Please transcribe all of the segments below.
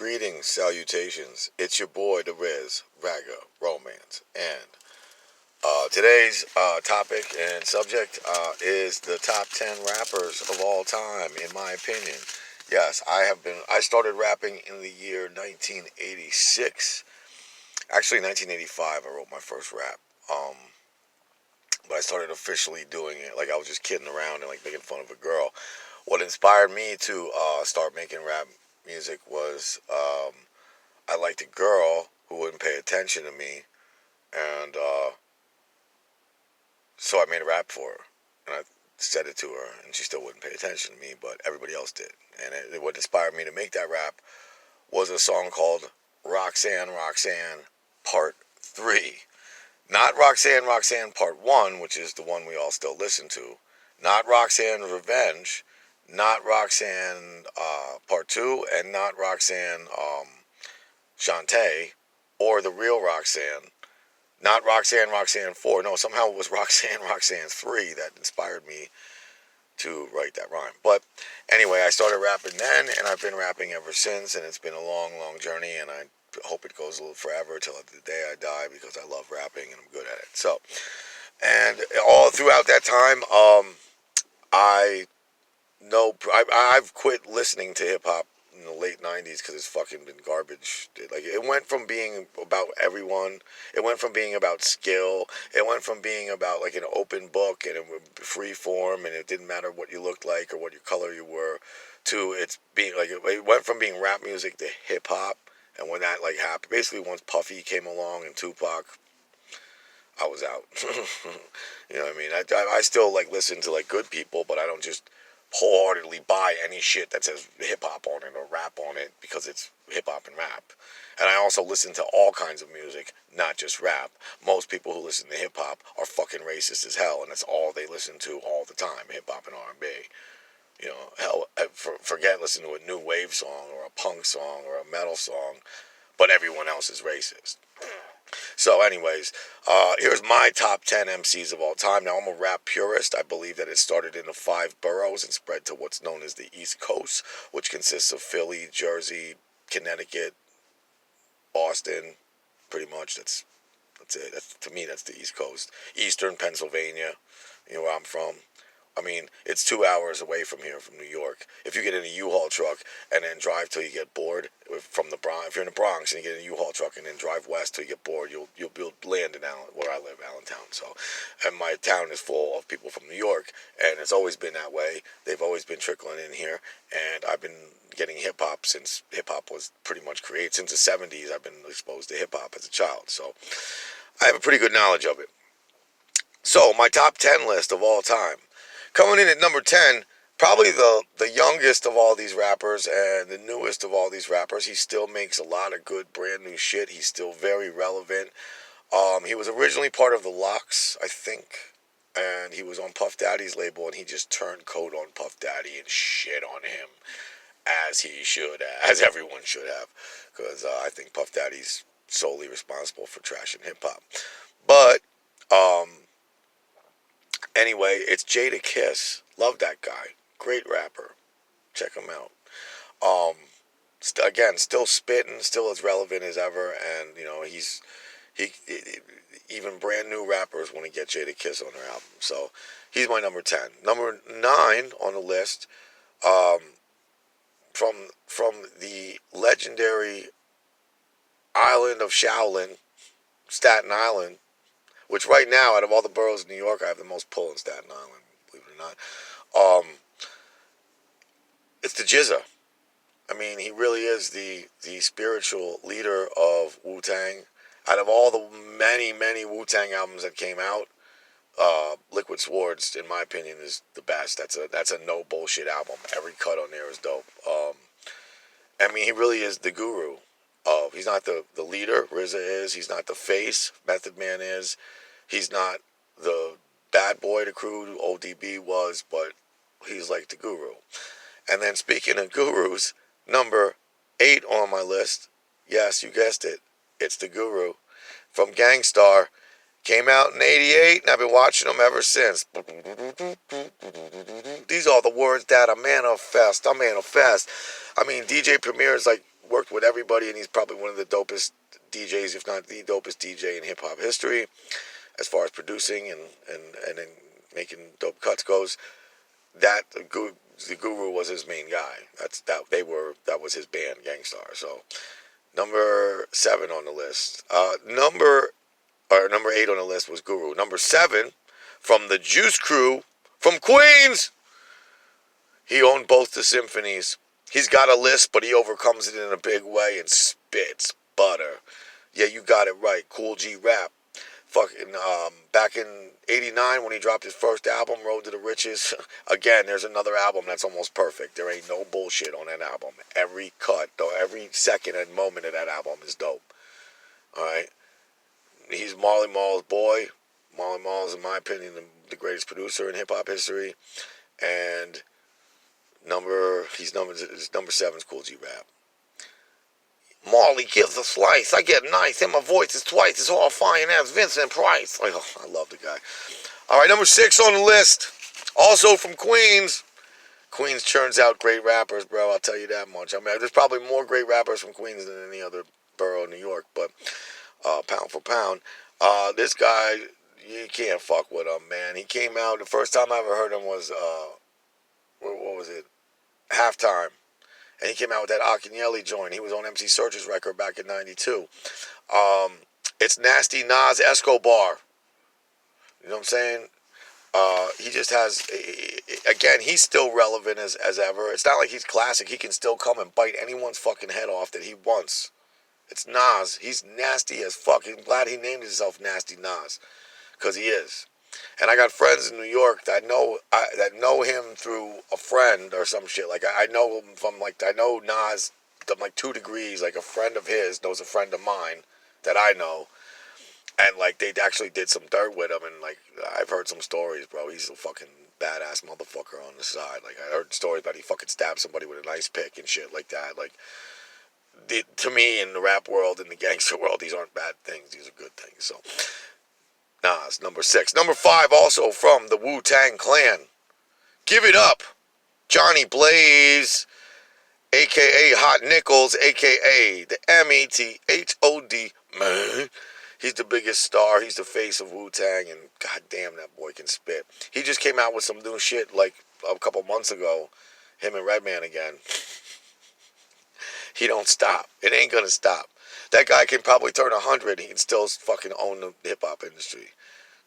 Greetings, salutations. It's your boy, the Riz, Raga, Romance. And today's topic and subject is the top 10 rappers of all time, in my opinion. Yes, I started rapping in the year 1986. Actually, 1985, I wrote my first rap. But I started officially doing it. Like, I was just kidding around and, like, making fun of a girl. What inspired me to start making rap music was I liked a girl who wouldn't pay attention to me, and so I made a rap for her, and I said it to her, and she still wouldn't pay attention to me, but everybody else did. And what inspired me to make that rap was a song called Roxanne, Roxanne, Part 3. Not Roxanne, Roxanne, Part 1, which is the one we all still listen to. Not Roxanne Revenge, not Roxanne Part 2, and not Roxanne Shantae, or the real Roxanne. Not Roxanne, Roxanne 4. No, somehow it was Roxanne, Roxanne 3 that inspired me to write that rhyme. But anyway, I started rapping then, and I've been rapping ever since, and it's been a long, long journey, and I hope it goes a little forever till the day I die, because I love rapping and I'm good at it. So, and all throughout that time, I've quit listening to hip hop in the late 90s because it's fucking been garbage. Like, it went from being about everyone, it went from being about skill, it went from being about like an open book and free form, and it didn't matter what you looked like or what your color you were, to it's being like, it went from being rap music to hip hop. And when that like happened, basically once Puffy came along and Tupac, I was out. You know what I mean? I still like listen to like good people, but I don't just wholeheartedly buy any shit that says hip hop on it or rap on it because it's hip hop and rap. And I also listen to all kinds of music, not just rap. Most people who listen to hip hop are fucking racist as hell, and that's all they listen to all the time: hip hop and R&B. You know, hell, forget listening to a new wave song or a punk song or a metal song, but everyone else is racist. So anyways, here's my top 10 MCs of all time. Now, I'm a rap purist. I believe that it started in the 5 boroughs and spread to what's known as the East Coast, which consists of Philly, Jersey, Connecticut, Boston. Pretty much, that's it. To me, that's the East Coast. Eastern Pennsylvania, you know where I'm from. I mean, it's 2 hours away from here, from New York. If you get in a U-Haul truck and then drive till you get bored from the Bronx, if you're in the Bronx and you get in a U-Haul truck and then drive west till you get bored, you'll land in where I live, Allentown. So, and my town is full of people from New York, and it's always been that way. They've always been trickling in here, and I've been getting hip hop since hip hop was pretty much created. Since the 70s, I've been exposed to hip hop as a child, so I have a pretty good knowledge of it. So, my top 10 list of all time. Coming in at number 10, probably the youngest of all these rappers and the newest of all these rappers. He still makes a lot of good brand new shit. He's still very relevant. He was originally part of the Lox, I think, and he was on Puff Daddy's label, and he just turned coat on Puff Daddy and shit on him, as he should, as everyone should have, because I think Puff Daddy's solely responsible for trashing hip hop. But anyway, it's Jada Kiss. Love that guy. Great rapper. Check him out. Again, still spitting, still as relevant as ever, and you know he even brand new rappers want to get Jada Kiss on their album. So he's my number 10. Number 9 on the list, from the legendary island of Shaolin, Staten Island, which right now, out of all the boroughs of New York, I have the most pull in Staten Island, believe it or not. It's the Jizza. I mean, he really is the spiritual leader of Wu-Tang. Out of all the many, many Wu-Tang albums that came out, Liquid Swords, in my opinion, is the best. That's a no bullshit album. Every cut on there is dope. I mean, he really is the guru. He's not the leader, RZA is. He's not the face, Method Man is. He's not the bad boy to crew, ODB was, but he's like the guru. And then speaking of gurus, number 8 on my list, yes, you guessed it, it's the guru from Gangstar. Came out in 88, and I've been watching them ever since. These are the words that I manifest. I mean, DJ Premier is like worked with everybody, and he's probably one of the dopest DJs, if not the dopest DJ in hip hop history, as far as producing and making dope cuts goes. That the Guru was his main guy. That was his band, Gangstar. So number 7 on the list. Number 8 on the list was Guru. Number 7 from the Juice Crew from Queens. He owned both the symphonies. He's got a list, but he overcomes it in a big way and spits butter. Yeah, you got it right. Cool G Rap. Fucking back in '89 when he dropped his first album, Road to the Riches. Again, there's another album that's almost perfect. There ain't no bullshit on that album. Every cut, though, every second and moment of that album is dope. All right, he's Marley Marl's boy. Marley Marl is, in my opinion, the greatest producer in hip hop history, and number 7 is Cool G Rap. Marley gives a slice. I get nice, and my voice is twice as horrifying as Vincent Price. Oh, I love the guy. All right, number 6 on the list, also from Queens. Queens churns out great rappers, bro. I'll tell you that much. I mean, there's probably more great rappers from Queens than any other borough in New York, but pound for pound, this guy, you can't fuck with him, man. He came out, the first time I ever heard him was, what was it? Halftime. And he came out with that Akinyele joint. He was on MC Search's record back in '92. It's Nasty Nas Escobar. You know what I'm saying? He just has, again, he's still relevant as ever. It's not like he's classic. He can still come and bite anyone's fucking head off that he wants. It's Nas. He's nasty as fuck. I'm glad he named himself Nasty Nas, because he is. And I got friends in New York that know him through a friend or some shit. Like I know him from I know Nas from 2 degrees. Like a friend of his knows a friend of mine that I know, and they actually did some dirt with him. And I've heard some stories, bro. He's a fucking badass motherfucker on the side. I heard stories about he fucking stabbed somebody with an ice pick and shit like that. To me, in the rap world, in the gangster world, these aren't bad things. These are good things. So. Nas, number 6. Number 5, also from the Wu-Tang Clan. Give it up. Johnny Blaze, a.k.a. Hot Nichols, a.k.a. the METHOD, man. He's the biggest star. He's the face of Wu-Tang, and goddamn, that boy can spit. He just came out with some new shit a couple months ago. Him and Redman again. He don't stop. It ain't gonna stop. That guy can probably turn 100. He can still fucking own the hip-hop industry.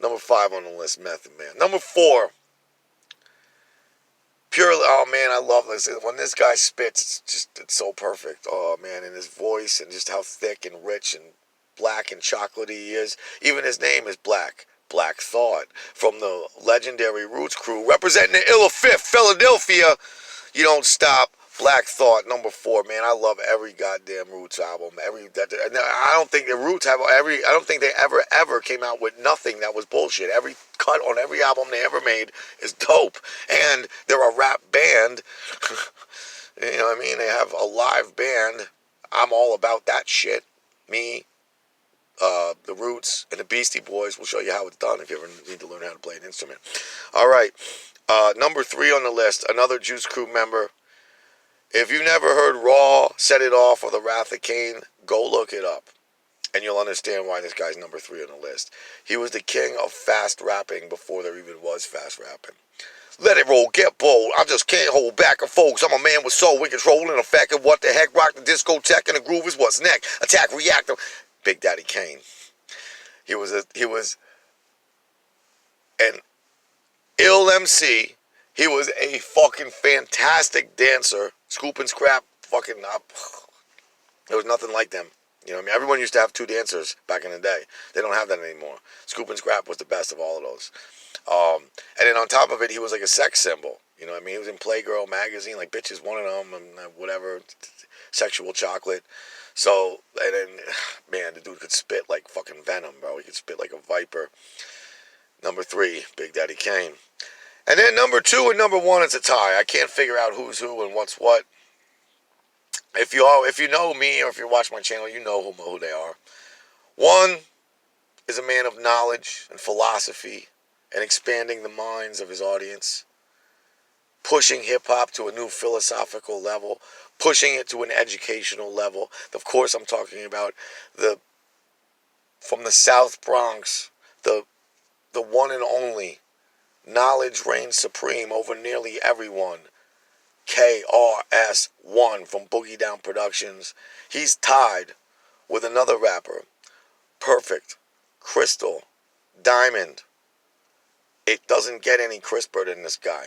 Number 5 on the list, Method Man. Number 4, oh man, I love this. When this guy spits, it's so perfect. Oh man, and his voice and just how thick and rich and black and chocolatey he is. Even his name is Black. Black Thought. From the legendary Roots crew, representing the Illa Fifth, Philadelphia. You don't stop. Black Thought, number 4, man. I love every goddamn Roots album. I don't think the Roots I don't think they ever came out with nothing that was bullshit. Every cut on every album they ever made is dope. And they're a rap band. You know what I mean? They have a live band. I'm all about that shit. Me, the Roots, and the Beastie Boys will show you how it's done if you ever need to learn how to play an instrument. All right. Number 3 on the list, another Juice Crew member. If you've never heard Raw, Set It Off, or The Wrath of Cain, go look it up. And you'll understand why this guy's number 3 on the list. He was the king of fast rapping before there even was fast rapping. Let it roll, get bold. I just can't hold back, folks. I'm a man with soul, with control and effect. And what the heck? Rock the discotheque and the groove is what's next. Attack, react. Big Daddy Kane. He was an ill MC. He was a fucking fantastic dancer. Scoop and Scrap, fucking up. There was nothing like them. You know what I mean? Everyone used to have 2 dancers back in the day. They don't have that anymore. Scoop and Scrap was the best of all of those. And then on top of it, he was like a sex symbol. You know what I mean? He was in Playgirl magazine, Bitches Wanted Him and whatever, Sexual Chocolate. So, and then, man, the dude could spit like fucking venom, bro. He could spit like a viper. Number 3, Big Daddy Kane. And then number 2 and number 1 is a tie. I can't figure out who's who and what's what. If you know me or if you watch my channel, you know who they are. 1 is a man of knowledge and philosophy and expanding the minds of his audience, pushing hip-hop to a new philosophical level, pushing it to an educational level. Of course, I'm talking about the from the South Bronx, the one and only. Knowledge reigns supreme over nearly everyone. KRS-One from Boogie Down Productions. He's tied with another rapper, Perfect, Crystal, Diamond. It doesn't get any crisper than this guy.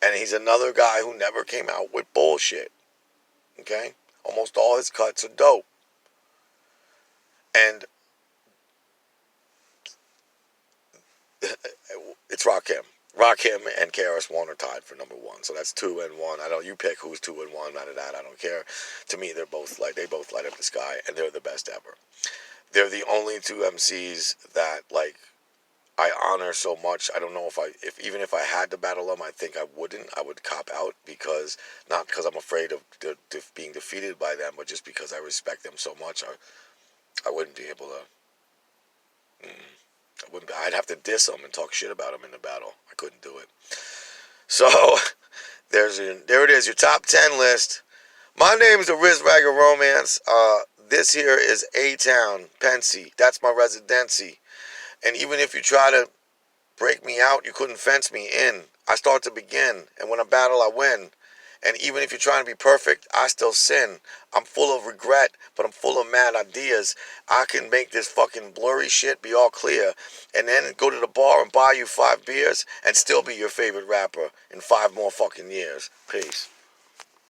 And he's another guy who never came out with bullshit. Okay? Almost all his cuts are dope. And it's Rakim. Rakim and KRS-One are tied for number one. So that's 2 and 1. I don't. You pick who's 2 and 1. None of that. I don't care. To me, they both light up the sky, and they're the best ever. They're the only two MCs that I honor so much. I don't know if even if I had to battle them, I think I wouldn't. I would cop out because not because I'm afraid of being defeated by them, but just because I respect them so much. I wouldn't be able to. I wouldn't. I'd have to diss them and talk shit about them in the battle. I couldn't do it. So there it is. Your top 10 list. My name is the Riz Ragga Romance. This here is A-Town, Pensy. That's my residency. And even if you try to break me out, you couldn't fence me in. I start to begin. And when I battle, I win. And even if you're trying to be perfect, I still sin. I'm full of regret, but I'm full of mad ideas. I can make this fucking blurry shit be all clear. And then go to the bar and buy you 5 beers and still be your favorite rapper in 5 more fucking years. Peace.